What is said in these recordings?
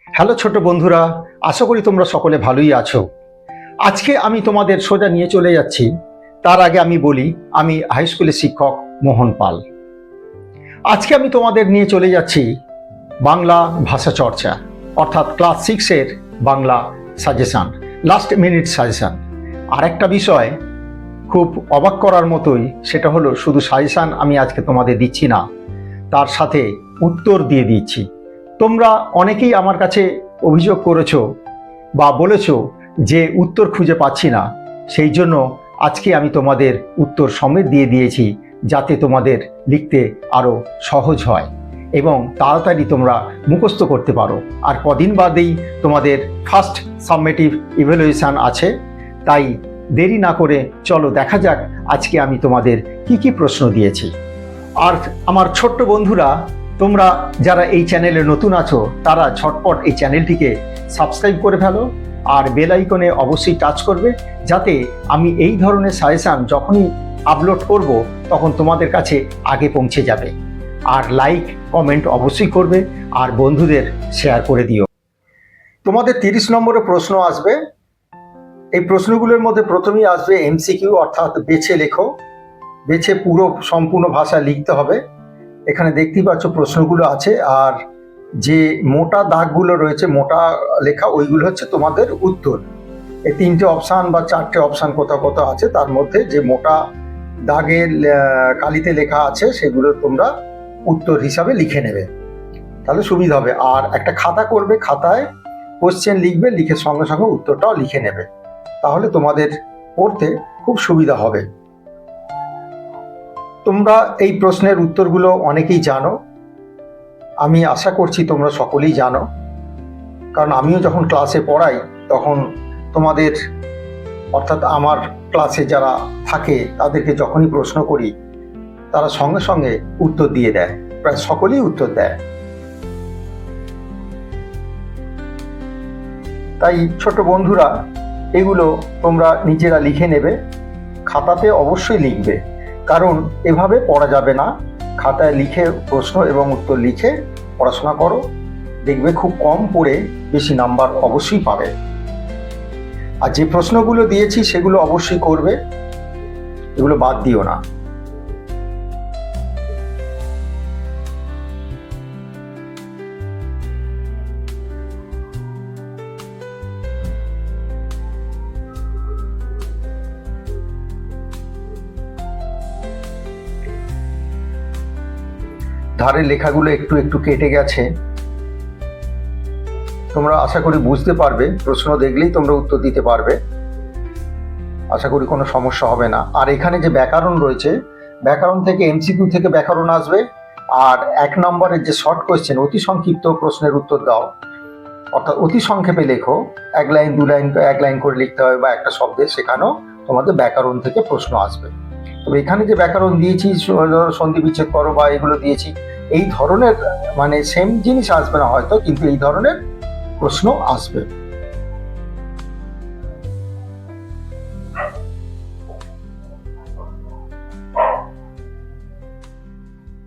Hello ছোট বন্ধুরা, আশা করি তোমরা সকলে ভালোই আছো। আজকে আমি তোমাদের সোজা নিয়ে চলে যাচ্ছি। তার আগে আমি বলি, আমি হাই স্কুলের শিক্ষক মোহন পাল। আজকে আমি তোমাদের নিয়ে চলে যাচ্ছি বাংলা ভাষা চর্চা, অর্থাৎ ক্লাস 6-এর Bangla suggestion, last minute suggestion. আর একটা বিষয় খুব অবাক করার মতোই, সেটা হলো শুধু সাজেশন আমি আজকে তোমাদের দিচ্ছি না, তার সাথে উত্তর দিয়ে দিচ্ছি। তোমরা অনেকেই আমার কাছে অভিযোগ করেছো বা বলেছো যে উত্তর খুঁজে পাচ্ছি না, সেই জন্য আজকে আমি তোমাদের উত্তর সমেত দিয়ে দিয়েছি, যাতে তোমাদের লিখতে আরও সহজ হয় এবং তাড়াতাড়ি তোমরা মুখস্থ করতে পারো। আর কদিন বাদেই তোমাদের ফার্স্ট সাবমেটিভ ইভ্যালুয়েশন আছে, তাই দেরি না করে চলো দেখা যাক আজকে আমি তোমাদের কি কি প্রশ্ন দিয়েছি। আর আমার ছোট্ট বন্ধুরা, তোমরা যারা এই চ্যানেলে নতুন আছো তারা ঝটপট এই চ্যানেলটিকে সাবস্ক্রাইব করে ফেলো আর বেল আইকনে অবশ্যই টাচ করবে, যাতে আমি এই ধরনের সাজেশন যখনই আপলোড করব তখন তোমাদের কাছে আগে পৌঁছে যাবে। আর লাইক কমেন্ট অবশ্যই করবে আর বন্ধুদের শেয়ার করে দিও। তোমাদের 30 নম্বরের প্রশ্ন আসবে। এই প্রশ্নগুলোর মধ্যে প্রথমেই আসবে এমসিকিউ, অর্থাৎ বেছে লেখো। বেছে পুরো সম্পূর্ণ ভাষা লিখতে হবে। এখানে দেখতেই পাচ্ছ প্রশ্নগুলো আছে, আর যে মোটা দাগগুলো রয়েছে, মোটা লেখা, ওইগুলো হচ্ছে তোমাদের উত্তর। এই 3টে অপশান বা 4টে অপশান কোথাও কোথাও আছে, তার মধ্যে যে মোটা দাগের কালিতে লেখা আছে সেগুলো তোমরা উত্তর হিসাবে লিখে নেবে, তাহলে সুবিধা হবে। আর একটা খাতা করবে, খাতায় কোশ্চেন লিখবে, লিখে সঙ্গে সঙ্গে উত্তরটাও লিখে নেবে, তাহলে তোমাদের পড়তে খুব সুবিধা হবে। তোমরা এই প্রশ্নের উত্তরগুলো অনেকেই জানো, আমি আশা করছি তোমরা সকলেই জানো, কারণ আমিও যখন ক্লাসে পড়াই তখন তোমাদের, অর্থাৎ আমার ক্লাসে যারা থাকে তাদেরকে যখনই প্রশ্ন করি তারা সঙ্গে সঙ্গে উত্তর দিয়ে দেয়, প্রায় সকলেই উত্তর দেয়। তাই ছোট বন্ধুরা, এগুলো তোমরা নিজেরা লিখে নেবে, খাতাতে অবশ্যই লিখবে, কারণ এভাবে পড়া যাবে না। খাতায় লিখে প্রশ্ন এবং উত্তর লিখে পড়াশোনা করো, দেখবে খুব কম পড়ে বেশি নাম্বার অবশ্যই পাবে। আর যে প্রশ্নগুলো দিয়েছি সেগুলো অবশ্যই করবে, এগুলো বাদ দিও না। ধারের লেখাগুলো একটু একটু কেটে গেছে, তোমরা আশা করি বুঝতে পারবে, প্রশ্ন দেখলেই তোমরা উত্তর দিতে পারবে, আশা করি কোনো সমস্যা হবে না। আর এখানে যে ব্যাকরণ রয়েছে, ব্যাকরণ থেকে এমসিকিউ থেকে ব্যাকরণ আসবে, আর 1 নম্বরের যে শর্ট কোয়েশ্চেন, অতি সংক্ষিপ্ত প্রশ্নের উত্তর দাও, অর্থাৎ অতি সংক্ষেপে লেখো, 1 লাইন 2 লাইন 1 লাইন করে লিখতে হবে বা একটা শব্দে, সেখানেও তোমাদের ব্যাকরণ থেকে প্রশ্ন আসবে। তবে এখানে যে ব্যাকরণ দিয়েছি, সন্ধি বিচ্ছেদ করো বা এগুলো দিয়েছি, এই ধরনের মানে সেম জিনিস আসবে না হয়তো, কিন্তু এই ধরনের প্রশ্ন আসবে।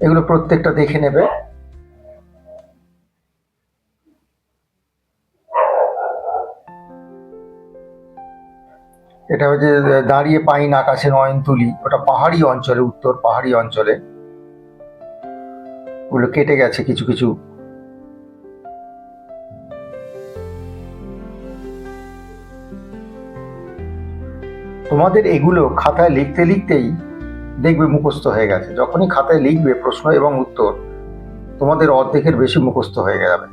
এগুলো প্রত্যেকটা দেখে নেবে। এটা হচ্ছে দাঁড়িয়ে পাইন আকাশে নয়ন তুলি, ওটা পাহাড়ি অঞ্চলে, উত্তর পাহাড়ি অঞ্চলে। ওগুলো কেটে গেছে কিছু কিছু। তোমাদের এগুলো খাতায় লিখতে লিখতেই দেখবে মুখস্থ হয়ে গেছে। যখনই খাতায় লিখবে প্রশ্ন এবং উত্তর, তোমাদের অর্ধেকের বেশি মুখস্থ হয়ে যাবে।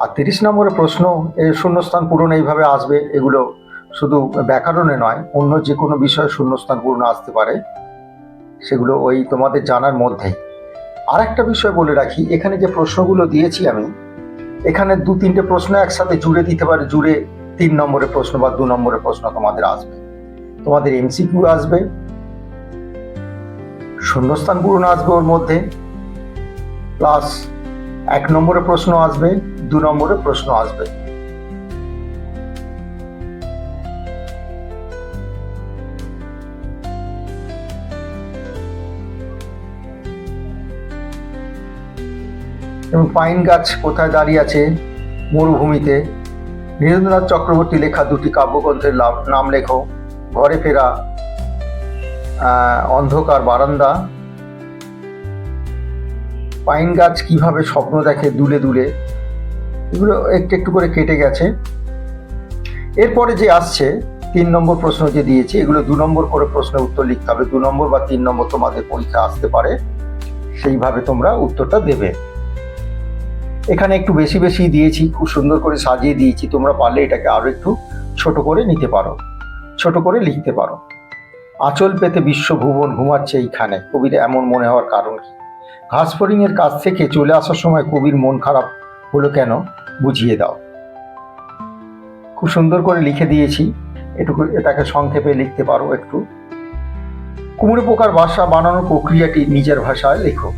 আর 30 নম্বরের প্রশ্ন, এর শূন্যস্থান পূরণ এইভাবে আসবে। এগুলো শুধু ব্যাকরণে নয়, অন্য যে কোনো বিষয়ে শূন্যস্থান পূরণ আসতে পারে, সেগুলো ওই তোমাদের জানার মধ্যেই। আর একটা বিষয় বলে রাখি, এখানে যে প্রশ্নগুলো দিয়েছি আমি, এখানে 2-3টে প্রশ্ন একসাথে জুড়ে দিতে পারে, জুড়ে 3 নম্বরের প্রশ্ন বা 2 নম্বরের প্রশ্ন তোমাদের আসবে। তোমাদের এমসিকিউ আসবে, শূন্যস্থান পূরণ আসবে ওর মধ্যে, প্লাস 1 নম্বরের প্রশ্ন আসবে, 2 নম্বরের প্রশ্ন আসবে। এবং পাইন গাছ কোথায় দাঁড়িয়ে আছে? মরুভূমিতে। নীরেন্দ্রনাথ চক্রবর্তী লেখা দুটি কাব্যগ্রন্থের নাম লেখো। ঘরে ফেরা, অন্ধকার বারান্দা। পাইন গাছ কিভাবে স্বপ্ন দেখে দুলে দুলে, এগুলো একটু একটু করে কেটে গেছে। এরপরে যে আসছে 3 নম্বর প্রশ্ন যে দিয়েছি, এগুলো 2 নম্বর করে প্রশ্নের উত্তর লিখতে হবে। 2 নম্বর বা 3 নম্বর তোমাদের পরীক্ষা আসতে পারে, সেইভাবে তোমরা উত্তরটা দেবে। এখানে একটু বেশি বেশি দিয়েছি, খুব সুন্দর করে সাজিয়ে দিয়েছি। তোমরা পারলে এটাকে আরো একটু ছোট করে নিতে পারো, ছোট করে লিখতে পারো। আঁচল পেতে বিশ্বভুবন ঘুমাচ্ছে এইখানে, কবির এমন মনে হওয়ার কারণ কি? ঘাসফড়িংয়ের কাছ থেকে চলে আসার সময় কবির মন খারাপ হলো কেন, বুঝিয়ে দাও। খুব সুন্দর করে লিখে দিয়েছি, এটাকে সংক্ষেপে লিখতে পারো একটু। কুমড়ো পোকার বাসা বানানোর প্রক্রিয়াটি নিজের ভাষায় লেখো।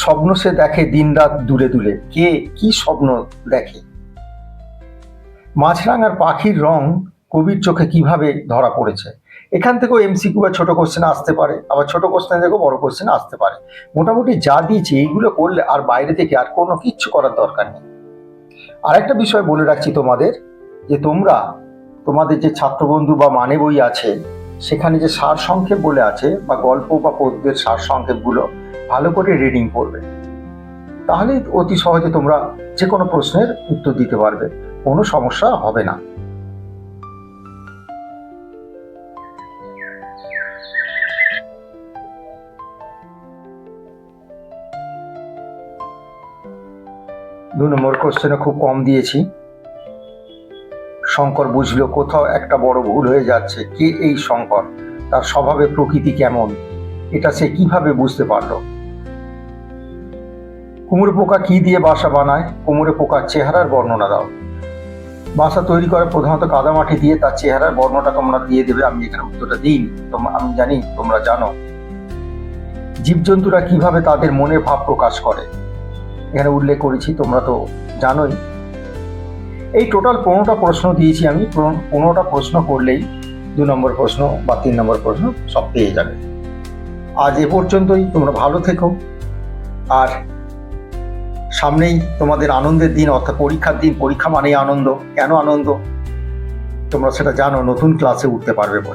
স্বপ্ন সে দেখে দিনরাত দূরে দূরে, কে কি স্বপ্ন দেখে? মাছরাঙার পাখির রং কবির চোখে কিভাবে ধরা পড়েছে? এখান থেকেও এমসিকিউ বা ছোট কোশ্চেন আসতে পারে, আবার ছোট কোশ্চেন থেকেও বড় কোশ্চেন আসতে পারে। মোটামুটি যা দিয়েছি এইগুলো করলে আর বাইরে থেকে আর কোনো কিচ্ছু করার দরকার নেই। আর একটা বিষয় বলে রাখছি তোমাদের, যে তোমাদের যে ছাত্রবন্ধু বা মানে বই আছে, সেখানে যে সার সংক্ষেপ বলে আছে বা গল্প বা পদ্যের সার সংক্ষেপগুলো ভালো করে রিডিং করবে, তাহলে অতি সহজে তোমরা যে কোনো প্রশ্নের উত্তর দিতে পারবে, কোনো সমস্যা হবে না। দু নম্বর কোশ্চেনে খুব কম দিয়েছি। শঙ্কর বুঝলো কোথাও একটা বড় ভুল হয়ে যাচ্ছে। কে এই শঙ্কর? তার স্বভাবে প্রকৃতি কেমন, এটা সে কিভাবে বুঝতে পারলো? কুমড়ো পোকা কি দিয়ে বাসা বানায়? কুমড়ো পোকার চেহারার বর্ণনা দাও। বাসা তৈরি করে প্রধানত কাদামাটি দিয়ে, তার চেহারার বর্ণটা তোমরা দিয়ে দেবে। আমি এখানে উত্তরটা দিইনি, আমি জানি তোমরা জানো। জীবজন্তুরা কিভাবে তাদের মনের ভাব প্রকাশ করে? এখানে উল্লেখ করেছি, তোমরা তো জানোই। এই টোটাল 15টা প্রশ্ন দিয়েছি আমি। 15টা প্রশ্ন করলেই 2 নম্বর প্রশ্ন বা 3 নম্বর প্রশ্ন সব পেয়ে যাবে। আজ এ পর্যন্তই। তোমরা ভালো থেকো। আর সামনেই তোমাদের আনন্দের দিন, অর্থাৎ পরীক্ষার দিন। পরীক্ষা মানেই আনন্দ। কেন আনন্দ তোমরা সেটা জানো, নতুন ক্লাসে উঠতে পারবে বলে।